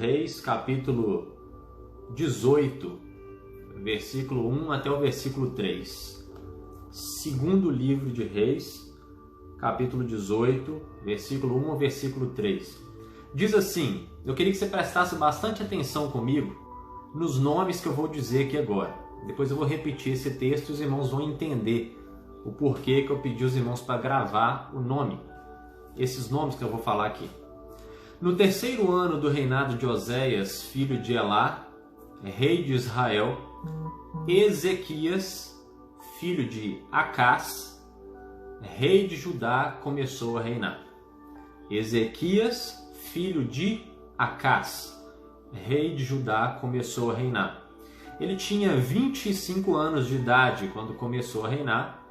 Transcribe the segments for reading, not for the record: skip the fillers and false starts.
Reis, capítulo 18, versículo 1 até o versículo 3. Segundo livro de Reis, capítulo 18, versículo 1 ao versículo 3. Diz assim, eu queria que você prestasse bastante atenção comigo nos nomes que eu vou dizer aqui agora. Depois eu vou repetir esse texto e os irmãos vão entender o porquê que eu pedi os irmãos para gravar o nome. Esses nomes que eu vou falar aqui. No terceiro ano do reinado de Oséias, filho de Elá, rei de Israel, Ezequias, filho de Acás, rei de Judá, começou a reinar. Ezequias, filho de Acás, rei de Judá, começou a reinar. Ele tinha 25 anos de idade quando começou a reinar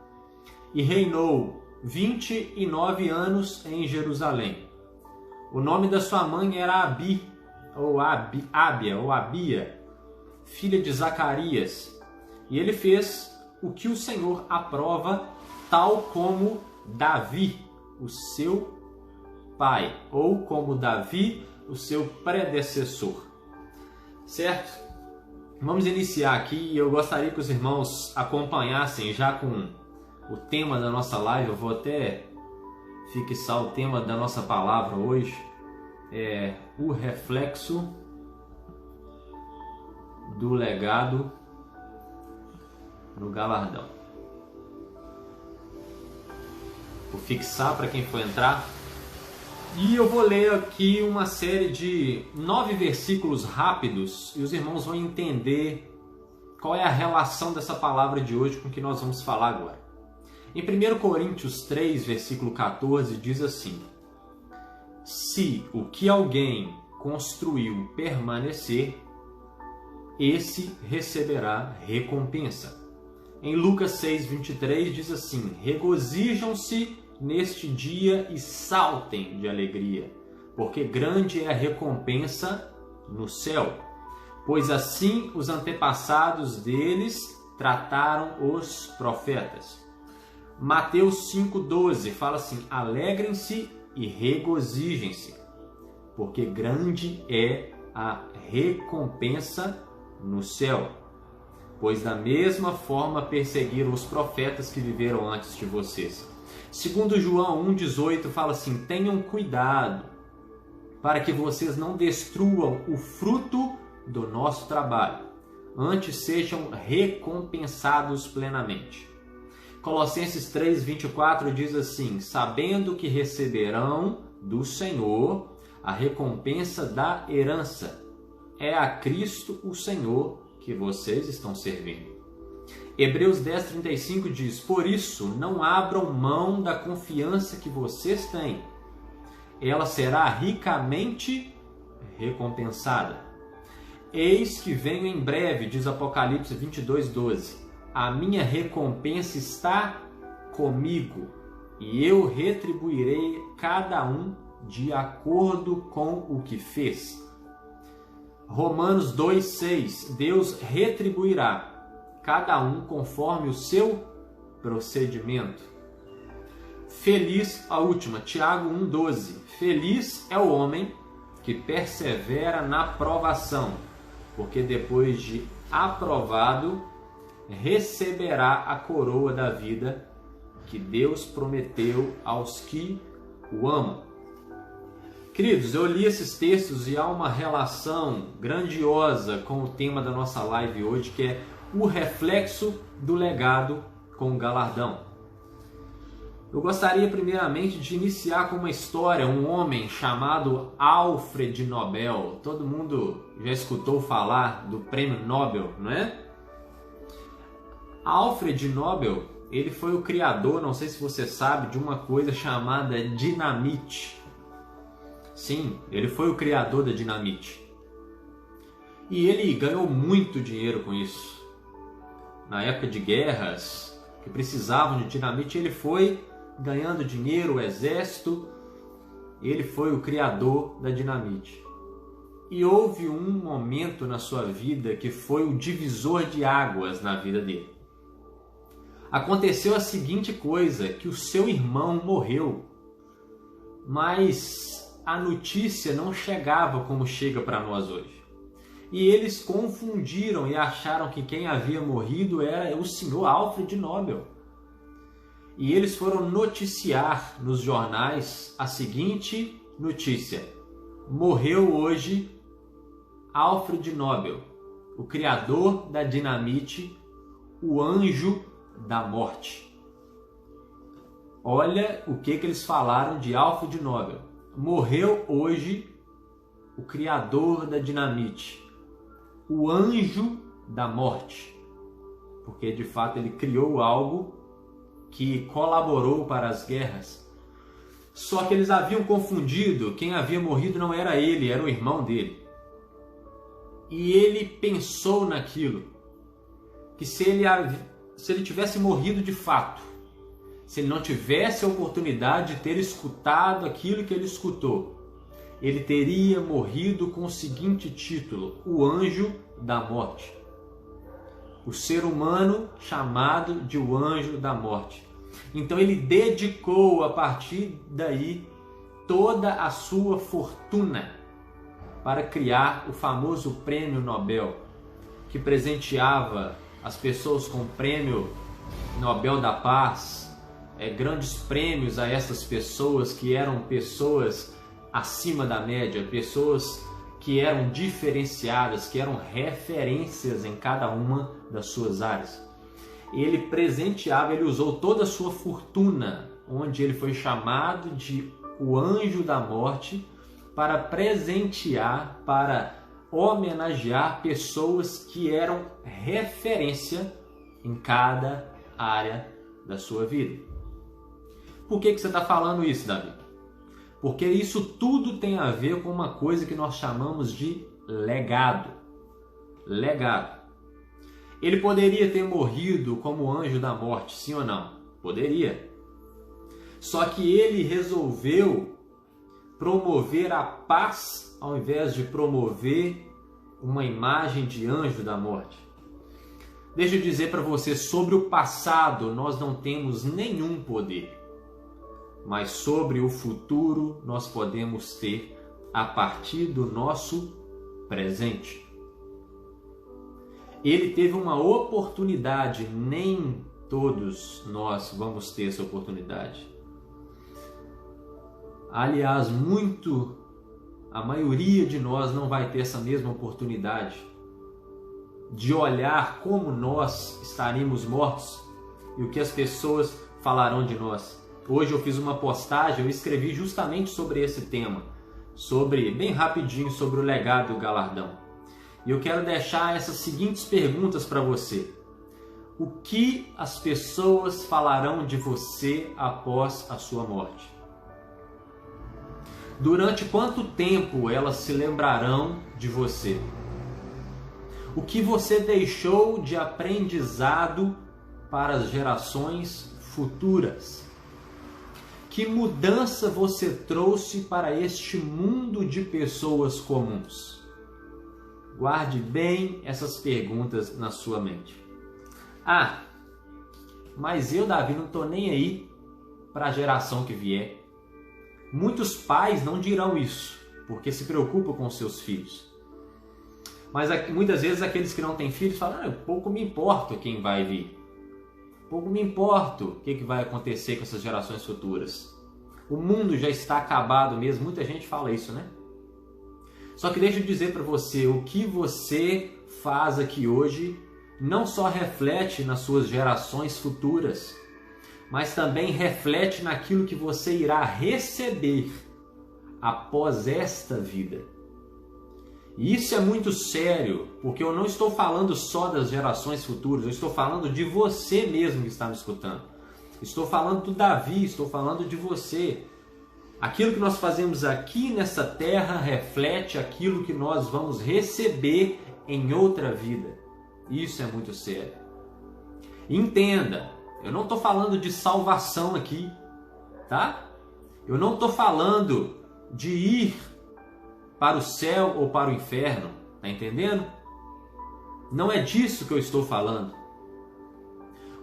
e reinou 29 anos em Jerusalém. O nome da sua mãe era Abia, filha de Zacarias, e ele fez o que o Senhor aprova, tal como Davi, o seu pai, ou como Davi, o seu predecessor. Certo? Vamos iniciar aqui e eu gostaria que os irmãos acompanhassem já com o tema da nossa live. Eu vou até fixar o tema da nossa palavra hoje, é o reflexo do legado no galardão. Vou fixar para quem for entrar. E eu vou ler aqui uma série de 9 versículos rápidos e os irmãos vão entender qual é a relação dessa palavra de hoje com o que nós vamos falar agora. Em 1 Coríntios 3, versículo 14, diz assim: se o que alguém construiu permanecer, esse receberá recompensa. Em Lucas 6, 23, diz assim: regozijam-se neste dia e saltem de alegria, porque grande é a recompensa no céu, pois assim os antepassados deles trataram os profetas. Mateus 5,12 fala assim: alegrem-se e regozijem-se, porque grande é a recompensa no céu, pois da mesma forma perseguiram os profetas que viveram antes de vocês. Segundo João 1,18 fala assim: tenham cuidado para que vocês não destruam o fruto do nosso trabalho, antes sejam recompensados plenamente. Colossenses 3,24 diz assim: sabendo que receberão do Senhor a recompensa da herança, é a Cristo o Senhor que vocês estão servindo. Hebreus 10,35 diz: por isso não abram mão da confiança que vocês têm, ela será ricamente recompensada. Eis que venho em breve, diz Apocalipse 22,12. A minha recompensa está comigo, e eu retribuirei cada um de acordo com o que fez. Romanos 2,6. Deus retribuirá cada um conforme o seu procedimento. Feliz, a última, Tiago 1,12. Feliz é o homem que persevera na provação, porque depois de aprovado, receberá a coroa da vida que Deus prometeu aos que o amam. Queridos, eu li esses textos e há uma relação grandiosa com o tema da nossa live hoje, que é o reflexo do legado com o galardão. Eu gostaria primeiramente de iniciar com uma história, um homem chamado Alfred Nobel. Todo mundo já escutou falar do prêmio Nobel, não é? Alfred Nobel, ele foi o criador, não sei se você sabe, de uma coisa chamada dinamite. Sim, ele foi o criador da dinamite. E ele ganhou muito dinheiro com isso. Na época de guerras que precisavam de dinamite, ele foi ganhando dinheiro, o exército. Ele foi o criador da dinamite. E houve um momento na sua vida que foi o divisor de águas na vida dele. Aconteceu a seguinte coisa, que o seu irmão morreu, mas a notícia não chegava como chega para nós hoje. E eles confundiram e acharam que quem havia morrido era o senhor Alfred Nobel. E eles foram noticiar nos jornais a seguinte notícia: morreu hoje Alfred Nobel, o criador da dinamite, o anjo da morte. Olha o que eles falaram de Alfred Nobel. Morreu hoje o criador da dinamite, o anjo da morte. Porque de fato ele criou algo que colaborou para as guerras. Só que eles haviam confundido, quem havia morrido não era ele, era o irmão dele. E ele pensou naquilo, que se ele tivesse morrido de fato, se ele não tivesse a oportunidade de ter escutado aquilo que ele escutou, ele teria morrido com o seguinte título: o anjo da morte. O ser humano chamado de o anjo da morte. Então ele dedicou a partir daí toda a sua fortuna para criar o famoso Prêmio Nobel, que presenteava as pessoas com o Prêmio Nobel da Paz, grandes prêmios a essas pessoas que eram pessoas acima da média, pessoas que eram diferenciadas, que eram referências em cada uma das suas áreas. Ele presenteava, ele usou toda a sua fortuna, onde ele foi chamado de o anjo da morte, para presentear, para homenagear pessoas que eram referência em cada área da sua vida. Por que você está falando isso, Davi? Porque isso tudo tem a ver com uma coisa que nós chamamos de legado. Legado. Ele poderia ter morrido como anjo da morte, sim ou não? Poderia. Só que ele resolveu promover a paz ao invés de promover uma imagem de anjo da morte. Deixa eu dizer para você, sobre o passado nós não temos nenhum poder, mas sobre o futuro nós podemos ter a partir do nosso presente. Ele teve uma oportunidade, nem todos nós vamos ter essa oportunidade. Aliás, a maioria de nós não vai ter essa mesma oportunidade de olhar como nós estaríamos mortos e o que as pessoas falarão de nós. Hoje eu fiz uma postagem, eu escrevi justamente sobre esse tema, bem rapidinho, sobre o legado e o galardão. E eu quero deixar essas seguintes perguntas para você. O que as pessoas falarão de você após a sua morte? Durante quanto tempo elas se lembrarão de você? O que você deixou de aprendizado para as gerações futuras? Que mudança você trouxe para este mundo de pessoas comuns? Guarde bem essas perguntas na sua mente. Ah, mas eu, Davi, não estou nem aí para a geração que vier. Muitos pais não dirão isso, porque se preocupam com seus filhos. Mas muitas vezes aqueles que não têm filhos falam: pouco me importa quem vai vir. Pouco me importa o que vai acontecer com essas gerações futuras. O mundo já está acabado mesmo. Muita gente fala isso, né? Só que deixa eu dizer para você, o que você faz aqui hoje não só reflete nas suas gerações futuras, mas também reflete naquilo que você irá receber após esta vida. E isso é muito sério, porque eu não estou falando só das gerações futuras, eu estou falando de você mesmo que está me escutando. Estou falando do Davi, estou falando de você. Aquilo que nós fazemos aqui nessa terra reflete aquilo que nós vamos receber em outra vida. Isso é muito sério. Entenda, eu não estou falando de salvação aqui, tá? Eu não estou falando de ir para o céu ou para o inferno, tá entendendo? Não é disso que eu estou falando.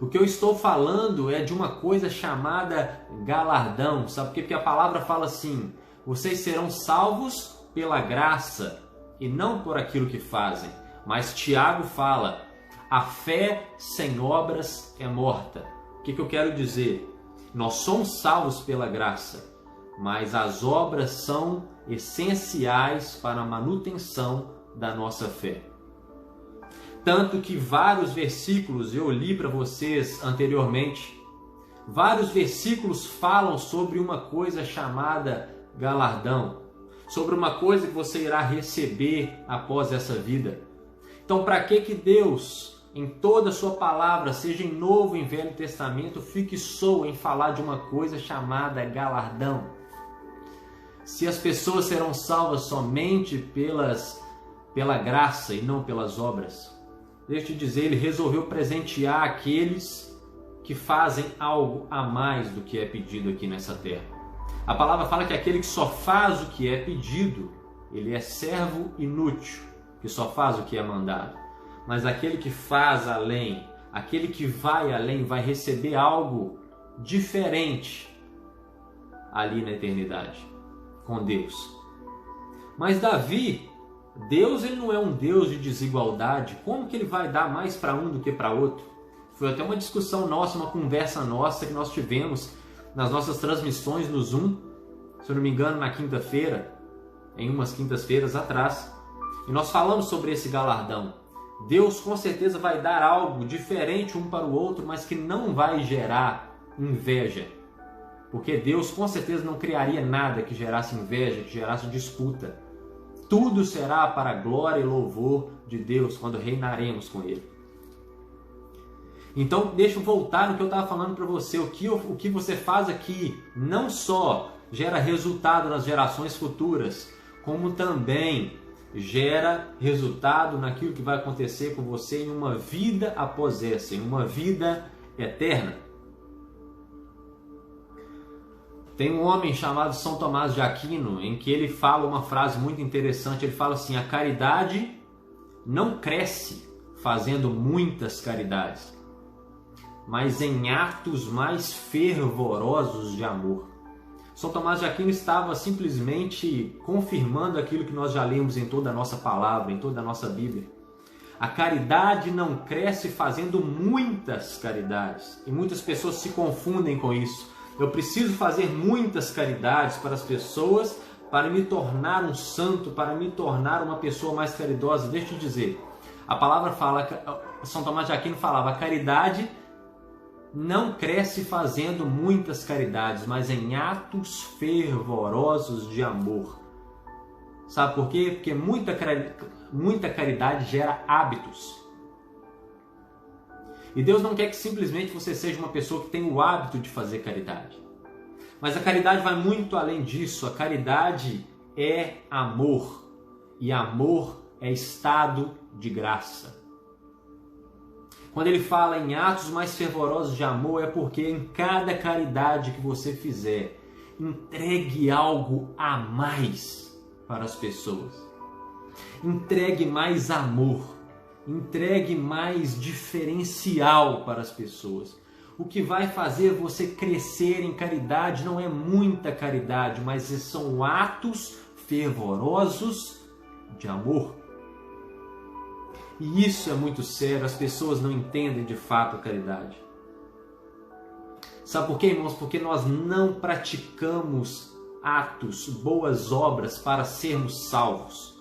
O que eu estou falando é de uma coisa chamada galardão. Sabe por quê? Porque a palavra fala assim: Vocês serão salvos pela graça e não por aquilo que fazem. Mas Tiago fala, a fé sem obras é morta. O que eu quero dizer? Nós somos salvos pela graça, mas as obras são essenciais para a manutenção da nossa fé. Tanto que vários versículos eu li para vocês anteriormente, vários versículos falam sobre uma coisa chamada galardão, sobre uma coisa que você irá receber após essa vida. Então, para que Deus, em toda a sua palavra, seja em Novo e em Velho Testamento, fixou em falar de uma coisa chamada galardão? Se as pessoas serão salvas somente pela graça e não pelas obras, deixa eu te dizer, ele resolveu presentear aqueles que fazem algo a mais do que é pedido aqui nessa terra. A palavra fala que aquele que só faz o que é pedido, ele é servo inútil, que só faz o que é mandado. Mas aquele que faz além, aquele que vai além, vai receber algo diferente ali na eternidade, com Deus. Mas Davi, Deus ele não é um Deus de desigualdade. Como que ele vai dar mais para um do que para outro? Foi até uma discussão nossa, uma conversa nossa que nós tivemos nas nossas transmissões no Zoom, se eu não me engano, na quinta-feira, em umas quintas-feiras atrás. E nós falamos sobre esse galardão. Deus com certeza vai dar algo diferente um para o outro, mas que não vai gerar inveja. Porque Deus com certeza não criaria nada que gerasse inveja, que gerasse disputa. Tudo será para a glória e louvor de Deus quando reinaremos com Ele. Então, deixa eu voltar no que eu estava falando para você. O que você faz aqui não só gera resultado nas gerações futuras, como também gera resultado naquilo que vai acontecer com você em uma vida após essa, em uma vida eterna. Tem um homem chamado São Tomás de Aquino, em que ele fala uma frase muito interessante. Ele fala assim: a caridade não cresce fazendo muitas caridades, mas em atos mais fervorosos de amor. São Tomás de Aquino estava simplesmente confirmando aquilo que nós já lemos em toda a nossa palavra, em toda a nossa Bíblia. A caridade não cresce fazendo muitas caridades. E muitas pessoas se confundem com isso. Eu preciso fazer muitas caridades para as pessoas para me tornar um santo, para me tornar uma pessoa mais caridosa. Deixa eu te dizer, a palavra fala, São Tomás de Aquino falava, a caridade não cresce fazendo muitas caridades, mas em atos fervorosos de amor. Sabe por quê? Porque muita caridade gera hábitos. E Deus não quer que simplesmente você seja uma pessoa que tem o hábito de fazer caridade. Mas a caridade vai muito além disso. A caridade é amor. E amor é estado de graça. Quando ele fala em atos mais fervorosos de amor, é porque em cada caridade que você fizer, entregue algo a mais para as pessoas. Entregue mais amor. Entregue mais diferencial para as pessoas. O que vai fazer você crescer em caridade não é muita caridade, mas são atos fervorosos de amor. E isso é muito sério, as pessoas não entendem de fato a caridade. Sabe por quê, irmãos? Porque nós não praticamos atos, boas obras para sermos salvos.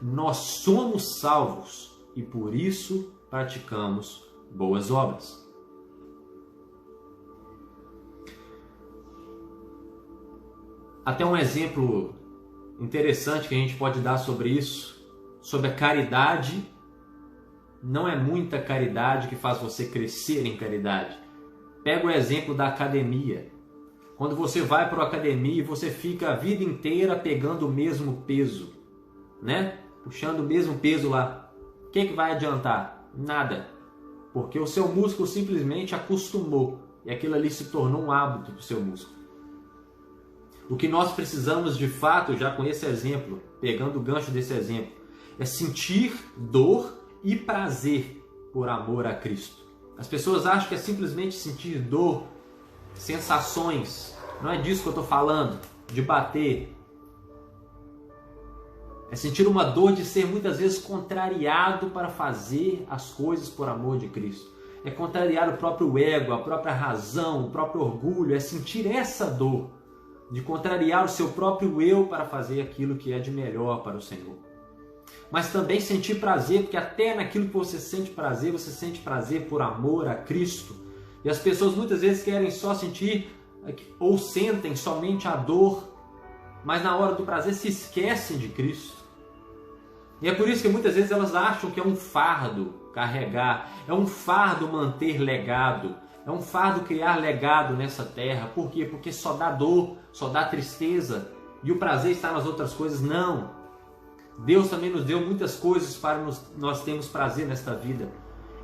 Nós somos salvos e por isso praticamos boas obras. Até um exemplo interessante que a gente pode dar sobre isso, sobre a caridade. Não é muita caridade que faz você crescer em caridade. Pega o exemplo da academia. Quando você vai para a academia e você fica a vida inteira pegando o mesmo peso, né? Puxando o mesmo peso lá. O que vai adiantar? Nada. Porque o seu músculo simplesmente acostumou. E aquilo ali se tornou um hábito para o seu músculo. O que nós precisamos de fato, já com esse exemplo, pegando o gancho desse exemplo, é sentir dor e prazer por amor a Cristo. As pessoas acham que é simplesmente sentir dor, sensações. Não é disso que eu estou falando, de bater É sentir uma dor de ser muitas vezes contrariado para fazer as coisas por amor de Cristo. É contrariar o próprio ego, a própria razão, o próprio orgulho. É sentir essa dor de contrariar o seu próprio eu para fazer aquilo que é de melhor para o Senhor. Mas também sentir prazer, porque até naquilo que você sente prazer por amor a Cristo. E as pessoas muitas vezes querem só sentir ou sentem somente a dor, mas na hora do prazer se esquecem de Cristo. E é por isso que muitas vezes elas acham que é um fardo carregar, é um fardo manter legado, é um fardo criar legado nessa terra. Por quê? Porque só dá dor, só dá tristeza, e o prazer está nas outras coisas. Não! Deus também nos deu muitas coisas para nós termos prazer nesta vida.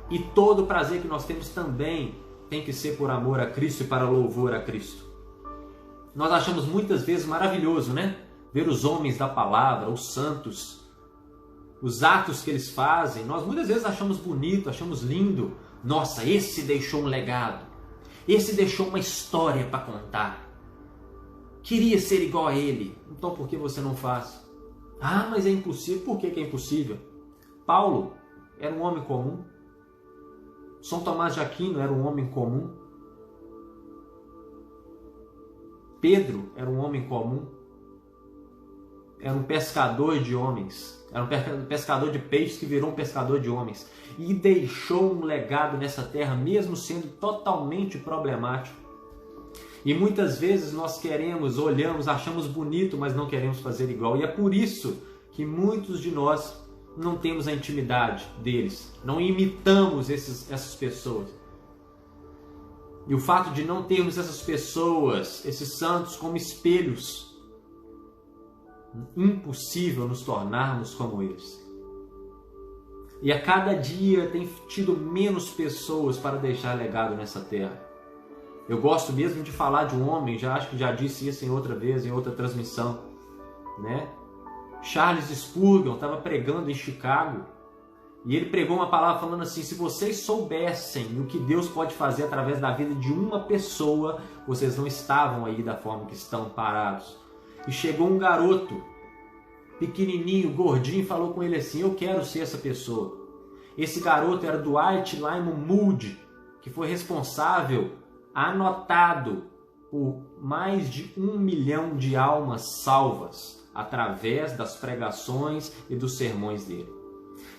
E todo o prazer que nós temos também tem que ser por amor a Cristo e para louvor a Cristo. Nós achamos muitas vezes maravilhoso, né? Ver os homens da palavra, os santos, os atos que eles fazem. Nós muitas vezes achamos bonito, achamos lindo. Nossa, esse deixou um legado. Esse deixou uma história para contar. Queria ser igual a ele. Então por que você não faz? Ah, mas é impossível. Por que é impossível? Paulo era um homem comum. São Tomás de Aquino era um homem comum. Pedro era um homem comum. Era um pescador de homens. Era um pescador de peixes que virou um pescador de homens. E deixou um legado nessa terra, mesmo sendo totalmente problemático. E muitas vezes nós queremos, olhamos, achamos bonito, mas não queremos fazer igual. E é por isso que muitos de nós não temos a intimidade deles. Não imitamos essas pessoas. E o fato de não termos essas pessoas, esses santos como espelhos, impossível nos tornarmos como eles. E a cada dia tem tido menos pessoas para deixar legado nessa terra. Eu gosto mesmo de falar de um homem, acho que já disse isso em outra vez, em outra transmissão, né? Charles Spurgeon estava pregando em Chicago e ele pregou uma palavra falando assim: se vocês soubessem o que Deus pode fazer através da vida de uma pessoa, vocês não estavam aí da forma que estão parados. E chegou um garoto, pequenininho, gordinho, e falou com ele assim: eu quero ser essa pessoa. Esse garoto era Dwight Lyman Moody, que foi responsável, anotado, por mais de 1 milhão de almas salvas através das pregações e dos sermões dele.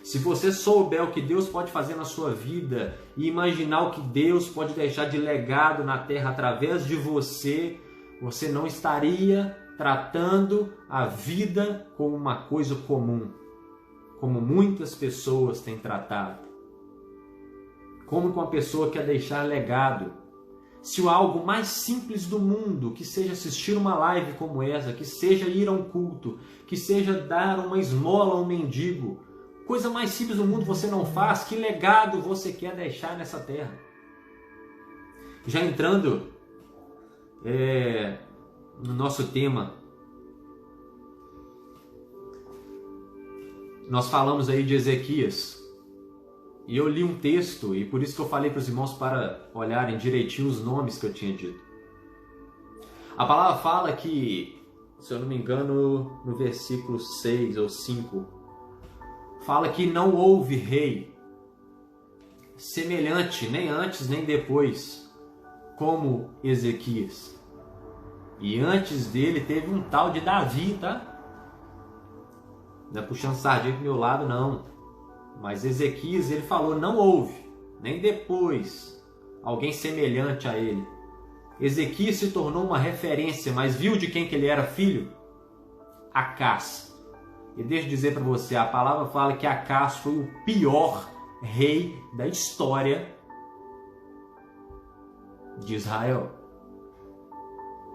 Se você souber o que Deus pode fazer na sua vida e imaginar o que Deus pode deixar de legado na terra através de você, você não estaria tratando a vida como uma coisa comum, como muitas pessoas têm tratado. Como uma pessoa quer deixar legado. Se o algo mais simples do mundo, que seja assistir uma live como essa, que seja ir a um culto, que seja dar uma esmola a um mendigo, coisa mais simples do mundo você não faz, que legado você quer deixar nessa terra? Já entrando no nosso tema, nós falamos aí de Ezequias. E eu li um texto, e por isso que eu falei para os irmãos para olharem direitinho os nomes que eu tinha dito. A palavra fala que, se eu não me engano, no versículo 6 ou 5, fala que não houve rei semelhante, nem antes nem depois, como Ezequias. E antes dele teve um tal de Davi, tá? Não é puxando sardinha pro meu lado, não. Mas Ezequias, ele falou, não houve, nem depois, alguém semelhante a ele. Ezequias se tornou uma referência, mas viu de quem que ele era filho? Acás. E deixa eu dizer para você, a palavra fala que Acás foi o pior rei da história de Israel.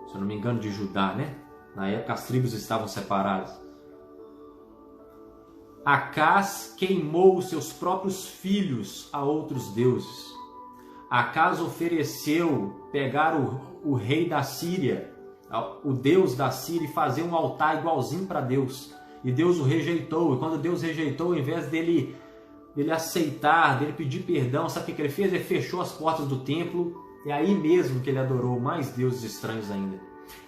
Se eu não me engano, de Judá, né? Na época as tribos estavam separadas. Acás queimou os seus próprios filhos a outros deuses. Acás ofereceu pegar o rei da Síria, o deus da Síria, e fazer um altar igualzinho para Deus. E Deus o rejeitou. E quando Deus rejeitou, ao invés dele aceitar, dele pedir perdão, sabe o que ele fez? Ele fechou as portas do templo. É aí mesmo que ele adorou mais deuses estranhos ainda.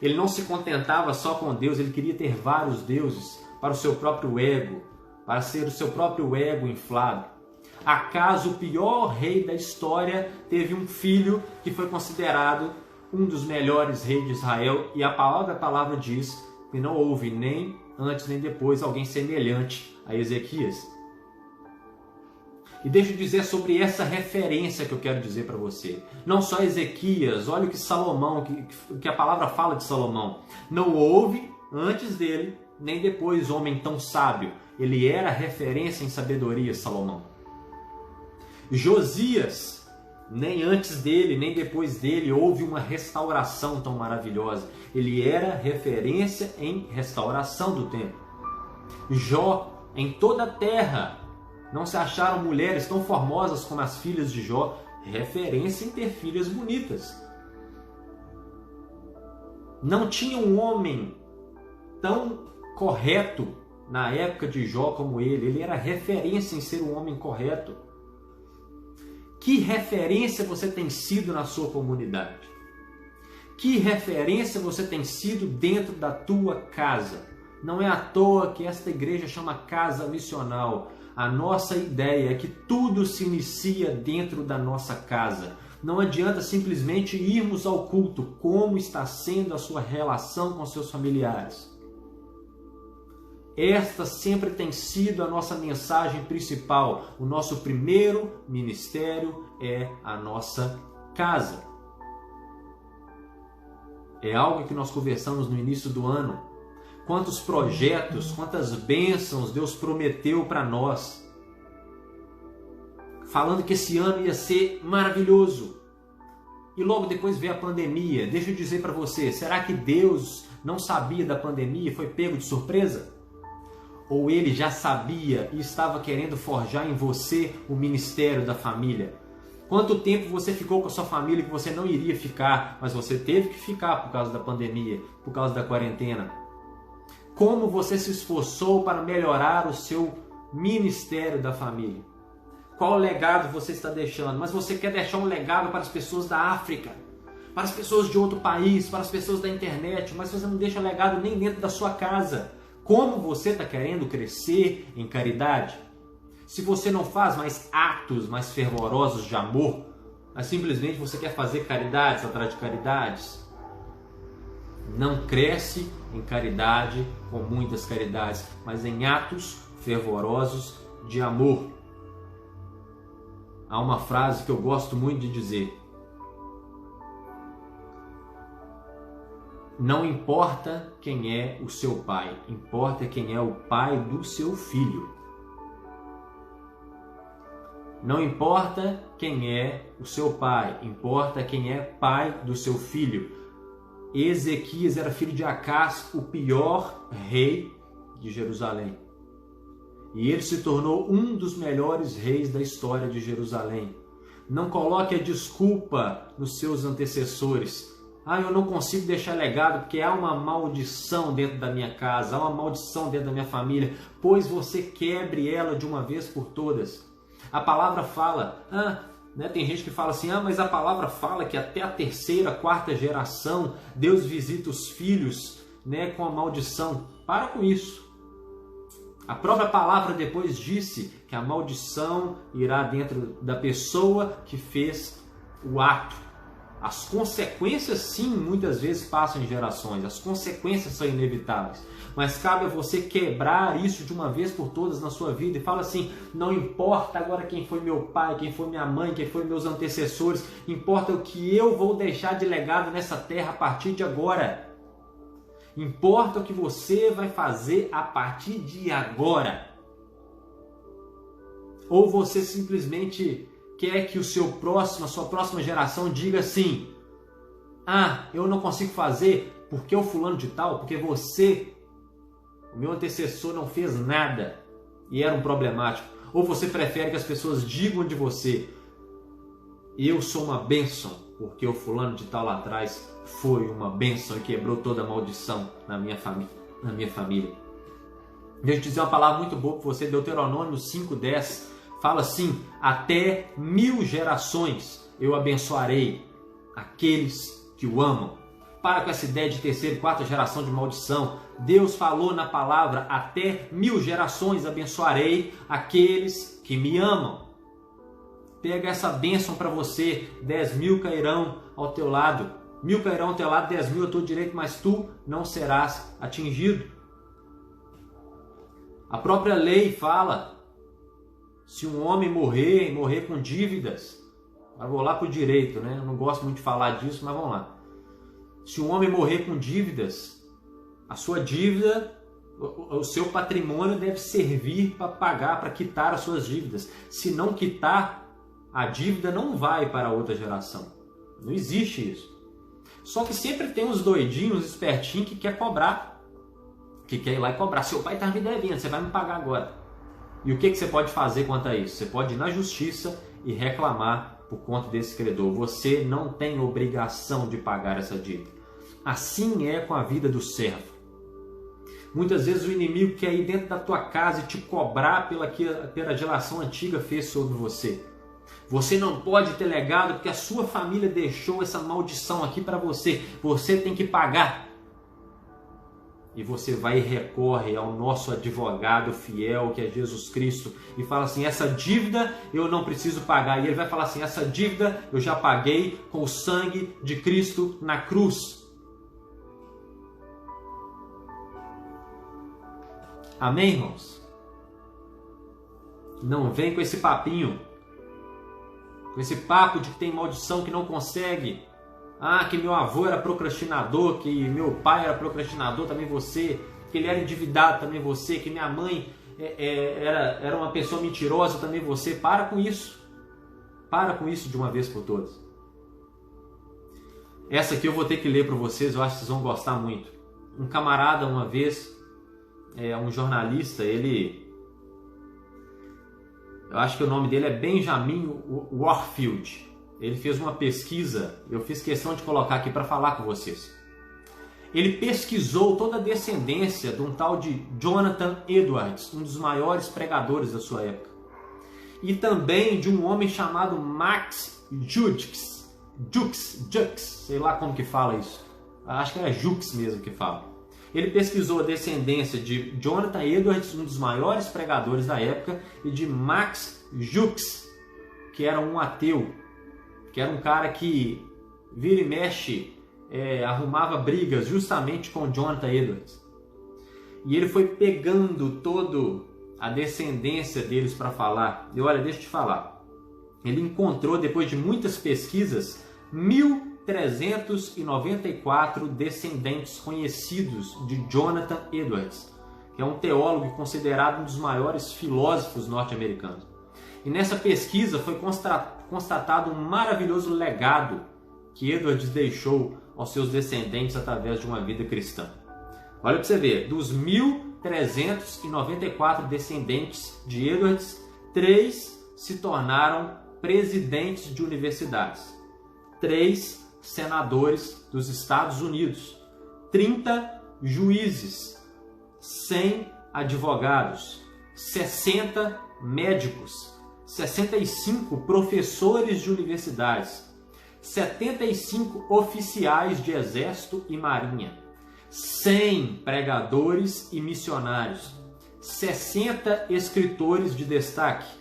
Ele não se contentava só com Deus, ele queria ter vários deuses. para o seu próprio ego, para ser o seu próprio ego inflado. Acaso o pior rei da história teve um filho que foi considerado um dos melhores reis de Israel, e a palavra diz que não houve nem antes nem depois alguém semelhante a Ezequias. E deixa eu dizer sobre essa referência que eu quero dizer para você. Não só Ezequias, olha o que Salomão, que a palavra fala de Salomão. Não houve antes dele, nem depois homem tão sábio. Ele era referência em sabedoria, Salomão. Josias, nem antes dele, nem depois dele, houve uma restauração tão maravilhosa. Ele era referência em restauração do templo. Jó, em toda a terra, não se acharam mulheres tão formosas como as filhas de Jó, referência em ter filhas bonitas. Não tinha um homem tão correto na época de Jó como ele era referência em ser um homem correto. Que referência você tem sido na sua comunidade? Que referência você tem sido dentro da tua casa? Não é à toa que esta igreja chama Casa Missional. A nossa ideia é que tudo se inicia dentro da nossa casa. Não adianta simplesmente irmos ao culto. Como está sendo a sua relação com seus familiares? Esta sempre tem sido a nossa mensagem principal. O nosso primeiro ministério é a nossa casa. É algo que nós conversamos no início do ano. Quantos projetos, quantas bênçãos Deus prometeu para nós. Falando que esse ano ia ser maravilhoso. E logo depois veio a pandemia. Deixa eu dizer para você, será que Deus não sabia da pandemia e foi pego de surpresa? Ou Ele já sabia e estava querendo forjar em você o ministério da família? Quanto tempo você ficou com a sua família que você não iria ficar, mas você teve que ficar por causa da pandemia, por causa da quarentena? Como você se esforçou para melhorar o seu ministério da família? Qual legado você está deixando? Mas você quer deixar um legado para as pessoas da África, para as pessoas de outro país, para as pessoas da internet, mas você não deixa legado nem dentro da sua casa. Como você está querendo crescer em caridade? Se você não faz mais atos mais fervorosos de amor, mas simplesmente você quer fazer caridades atrás de caridades, não cresce em caridade com muitas caridades, mas em atos fervorosos de amor. Há uma frase que eu gosto muito de dizer: não importa quem é o seu pai, importa quem é o pai do seu filho. Não importa quem é o seu pai, importa quem é pai do seu filho. Ezequias era filho de Acás, o pior rei de Jerusalém. E ele se tornou um dos melhores reis da história de Jerusalém. Não coloque a desculpa nos seus antecessores. Eu não consigo deixar legado porque há uma maldição dentro da minha casa, há uma maldição dentro da minha família. Pois você quebre ela de uma vez por todas. A palavra fala, tem gente que fala assim, mas a palavra fala que até a terceira, quarta geração, Deus visita os filhos, com a maldição. Para com isso. A própria palavra depois disse que a maldição irá dentro da pessoa que fez o ato. As consequências, sim, muitas vezes passam em gerações. As consequências são inevitáveis. Mas cabe a você quebrar isso de uma vez por todas na sua vida. E fala assim, não importa agora quem foi meu pai, quem foi minha mãe, quem foi meus antecessores. Importa o que eu vou deixar de legado nessa terra a partir de agora. Importa o que você vai fazer a partir de agora. Ou você simplesmente quer que a sua próxima geração diga assim, eu não consigo fazer porque o fulano de tal, porque você, o meu antecessor, não fez nada e era um problemático. Ou você prefere que as pessoas digam de você, eu sou uma bênção, porque o fulano de tal lá atrás foi uma bênção e quebrou toda a maldição na minha família. Deixa eu dizer uma palavra muito boa para você, Deuteronômio 5:10, fala assim, até 1000 gerações eu abençoarei aqueles que o amam. Para com essa ideia de terceira e quarta geração de maldição. Deus falou na palavra: até 1000 gerações abençoarei aqueles que me amam. Pega essa bênção para você. 10.000 cairão ao teu lado. 1000 cairão ao teu lado, 10.000 ao teu direito, mas tu não serás atingido. A própria lei fala: se um homem morrer com dívidas, eu vou lá para o direito, né? Eu não gosto muito de falar disso, mas vamos lá. Se um homem morrer com dívidas, a sua dívida, o seu patrimônio deve servir para pagar, para quitar as suas dívidas. Se não quitar, a dívida não vai para outra geração. Não existe isso. Só que sempre tem uns doidinhos, uns espertinhos que quer cobrar. Que quer ir lá e cobrar. Seu pai está me devendo, você vai me pagar agora. E o que você pode fazer quanto a isso? Você pode ir na justiça e reclamar por conta desse credor. Você não tem obrigação de pagar essa dívida. Assim é com a vida do servo. Muitas vezes o inimigo quer ir dentro da tua casa e te cobrar pela que a geração antiga fez sobre você. Você não pode ter legado porque a sua família deixou essa maldição aqui para você. Você tem que pagar. E você vai e recorre ao nosso advogado fiel, que é Jesus Cristo, e fala assim: essa dívida eu não preciso pagar. E ele vai falar assim: essa dívida eu já paguei com o sangue de Cristo na cruz. Amém, irmãos? Não vem com esse papinho, com esse papo de que tem maldição, que não consegue. Ah, que meu avô era procrastinador, que meu pai era procrastinador, também você. Que ele era endividado, também você. Que minha mãe era uma pessoa mentirosa, também você. Para com isso. Para com isso de uma vez por todas. Essa aqui eu vou ter que ler para vocês, eu acho que vocês vão gostar muito. Um camarada uma vez, um jornalista, eu acho que o nome dele é Benjamin Warfield. Ele fez uma pesquisa, eu fiz questão de colocar aqui para falar com vocês. Ele pesquisou toda a descendência de um tal de Jonathan Edwards, um dos maiores pregadores da sua época. E também de um homem chamado Max Jukes, sei lá como que fala isso. Acho que era Jukes mesmo que fala. Ele pesquisou a descendência de Jonathan Edwards, um dos maiores pregadores da época, e de Max Jukes, que era um ateu, que era um cara que vira e mexe, arrumava brigas justamente com Jonathan Edwards. E ele foi pegando toda a descendência deles para falar. E olha, deixa eu te falar. Ele encontrou, depois de muitas pesquisas, 1.394 descendentes conhecidos de Jonathan Edwards, que é um teólogo considerado um dos maiores filósofos norte-americanos. E nessa pesquisa foi constatado um maravilhoso legado que Edwards deixou aos seus descendentes através de uma vida cristã. Olha para você ver, dos 1.394 descendentes de Edwards, 3 se tornaram presidentes de universidades, 3 senadores dos Estados Unidos, 30 juízes, 100 advogados, 60 médicos, 65 professores de universidades, 75 oficiais de exército e marinha, 100 pregadores e missionários, 60 escritores de destaque,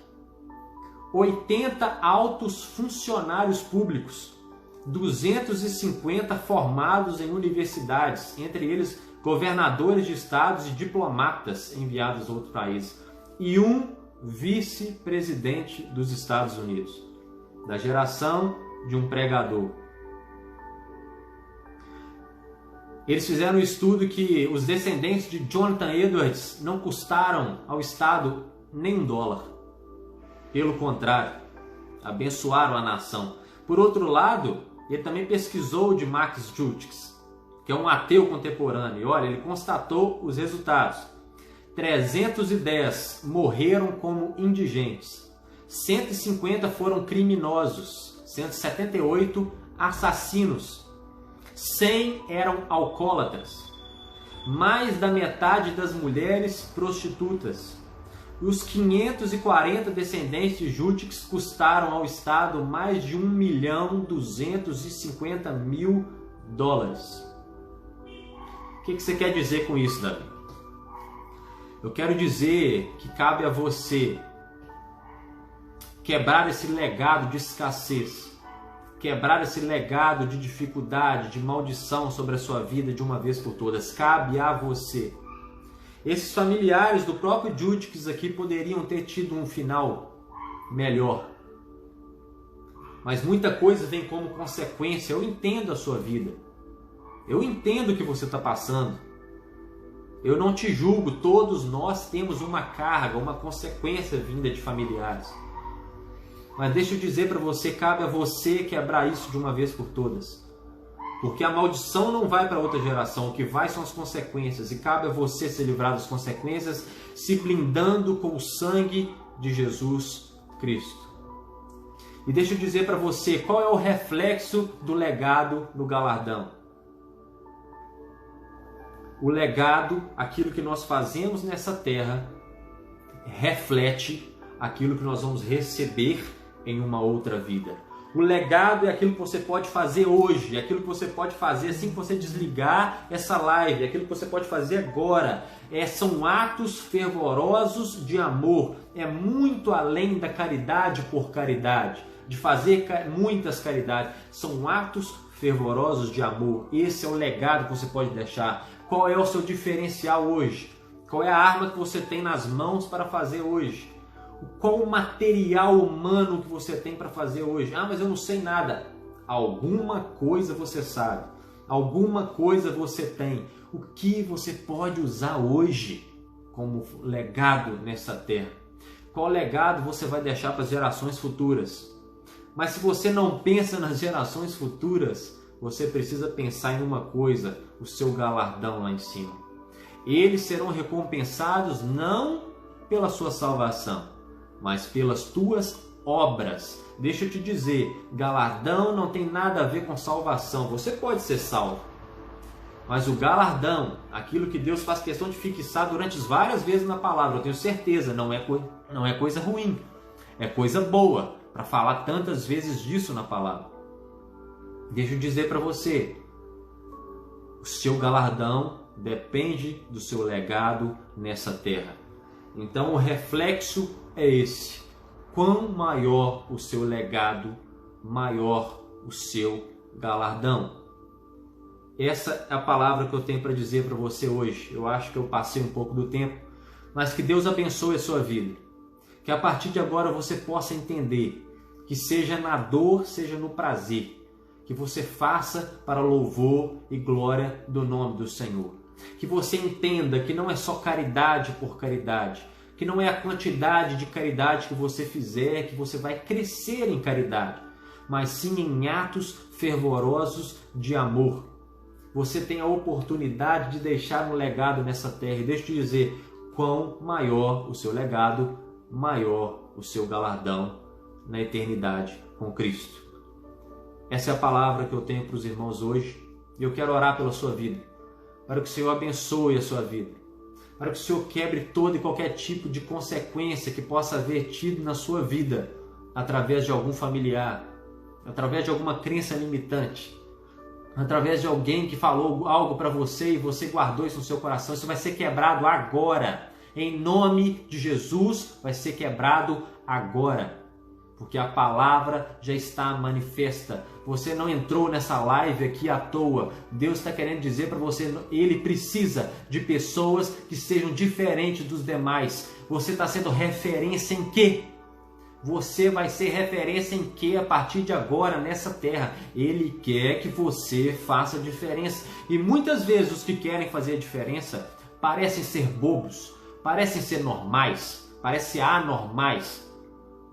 80 altos funcionários públicos, 250 formados em universidades, entre eles governadores de estados e diplomatas enviados a outros países, e um vice-presidente dos Estados Unidos, da geração de um pregador. Eles fizeram um estudo que os descendentes de Jonathan Edwards não custaram ao Estado nem $1. Pelo contrário, abençoaram a nação. Por outro lado, ele também pesquisou de Max Jukes, que é um ateu contemporâneo. E olha, ele constatou os resultados. 310 morreram como indigentes, 150 foram criminosos, 178 assassinos, 100 eram alcoólatras, mais da metade das mulheres prostitutas. E os 540 descendentes de Jukes custaram ao Estado mais de $1.250.000. que você quer dizer com isso, Davi? Eu quero dizer que cabe a você quebrar esse legado de escassez, quebrar esse legado de dificuldade, de maldição sobre a sua vida de uma vez por todas. Cabe a você. Esses familiares do próprio Judkis aqui poderiam ter tido um final melhor. Mas muita coisa vem como consequência. Eu entendo a sua vida. Eu entendo o que você está passando. Eu não te julgo. Todos nós temos uma carga, uma consequência vinda de familiares. Mas deixa eu dizer para você, cabe a você quebrar isso de uma vez por todas. Porque a maldição não vai para outra geração, o que vai são as consequências. E cabe a você se livrar das consequências, se blindando com o sangue de Jesus Cristo. E deixa eu dizer para você, qual é o reflexo do legado no galardão? O legado, aquilo que nós fazemos nessa terra, reflete aquilo que nós vamos receber em uma outra vida. O legado é aquilo que você pode fazer hoje, é aquilo que você pode fazer assim que você desligar essa live, é aquilo que você pode fazer agora. São atos fervorosos de amor, é muito além da caridade por caridade, de fazer muitas caridades. São atos fervorosos de amor. Esse é o legado que você pode deixar. Qual é o seu diferencial hoje? Qual é a arma que você tem nas mãos para fazer hoje? Qual o material humano que você tem para fazer hoje? Ah, mas eu não sei nada. Alguma coisa você sabe. Alguma coisa você tem. O que você pode usar hoje como legado nessa terra? Qual legado você vai deixar para as gerações futuras? Mas se você não pensa nas gerações futuras, você precisa pensar em uma coisa, o seu galardão lá em cima. Eles serão recompensados não pela sua salvação, mas pelas tuas obras. Deixa eu te dizer, galardão não tem nada a ver com salvação. Você pode ser salvo, mas o galardão, aquilo que Deus faz questão de fixar durante várias vezes na palavra, eu tenho certeza, não é coisa ruim, é coisa boa, para falar tantas vezes disso na palavra. Deixa eu dizer para você, o seu galardão depende do seu legado nessa terra. Então o reflexo é esse. Quão maior o seu legado, maior o seu galardão. Essa é a palavra que eu tenho para dizer para você hoje. Eu acho que eu passei um pouco do tempo, mas que Deus abençoe a sua vida. Que a partir de agora você possa entender que seja na dor, seja no prazer, que você faça para louvor e glória do nome do Senhor. Que você entenda que não é só caridade por caridade, que não é a quantidade de caridade que você fizer que você vai crescer em caridade, mas sim em atos fervorosos de amor. Você tem a oportunidade de deixar um legado nessa terra. E deixa eu te dizer, quão maior o seu legado, maior o seu galardão na eternidade com Cristo. Essa é a palavra que eu tenho para os irmãos hoje. E eu quero orar pela sua vida, para que o Senhor abençoe a sua vida, para que o Senhor quebre todo e qualquer tipo de consequência que possa haver tido na sua vida, através de algum familiar, através de alguma crença limitante, através de alguém que falou algo para você e você guardou isso no seu coração. Isso vai ser quebrado agora. Em nome de Jesus, vai ser quebrado agora. Porque a palavra já está manifesta. Você não entrou nessa live aqui à toa. Deus está querendo dizer para você, Ele precisa de pessoas que sejam diferentes dos demais. Você está sendo referência em quê? Você vai ser referência em quê a partir de agora nessa terra? Ele quer que você faça diferença. E muitas vezes os que querem fazer a diferença parecem ser bobos, parecem ser normais, parecem anormais.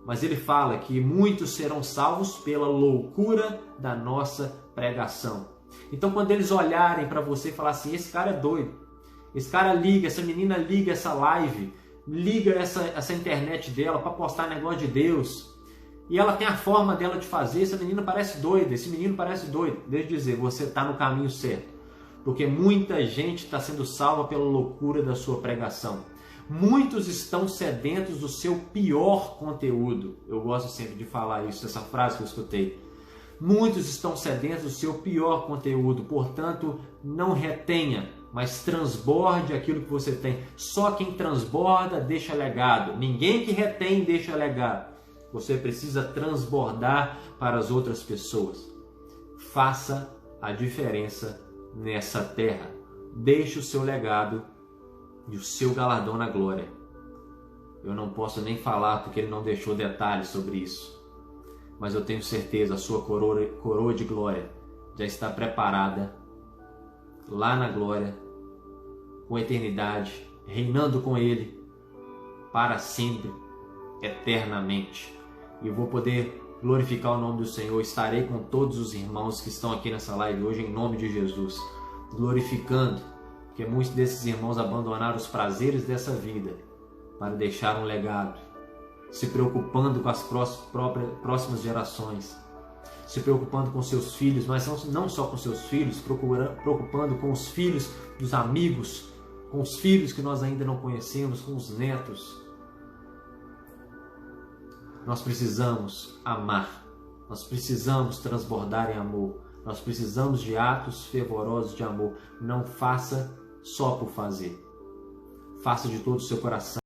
Mas ele fala que muitos serão salvos pela loucura da nossa pregação. Então quando eles olharem para você e falar assim, esse cara é doido, esse cara liga, essa menina liga essa live, liga essa internet dela para postar negócio de Deus, e ela tem a forma dela de fazer, essa menina parece doida, esse menino parece doido. Deixa eu dizer, você está no caminho certo, porque muita gente está sendo salva pela loucura da sua pregação. Muitos estão sedentos do seu pior conteúdo. Eu gosto sempre de falar isso, essa frase que eu escutei. Muitos estão sedentos do seu pior conteúdo, portanto, não retenha mas transborde aquilo que você tem. Só quem transborda deixa legado. Ninguém que retém deixa legado. Você precisa transbordar para as outras pessoas. Faça a diferença nessa terra. Deixe o seu legado e o seu galardão na glória. Eu não posso nem falar porque ele não deixou detalhes sobre isso. Mas eu tenho certeza, a sua coroa de glória já está preparada lá na glória, com eternidade, reinando com Ele para sempre, eternamente. E eu vou poder glorificar o nome do Senhor. Estarei com todos os irmãos que estão aqui nessa live hoje, em nome de Jesus, glorificando, porque muitos desses irmãos abandonaram os prazeres dessa vida para deixar um legado, se preocupando com as próximas gerações, se preocupando com seus filhos, mas não só com seus filhos, preocupando com os filhos dos amigos, com os filhos que nós ainda não conhecemos, com os netos. Nós precisamos amar, nós precisamos transbordar em amor, nós precisamos de atos fervorosos de amor. Não faça só por fazer, faça de todo o seu coração.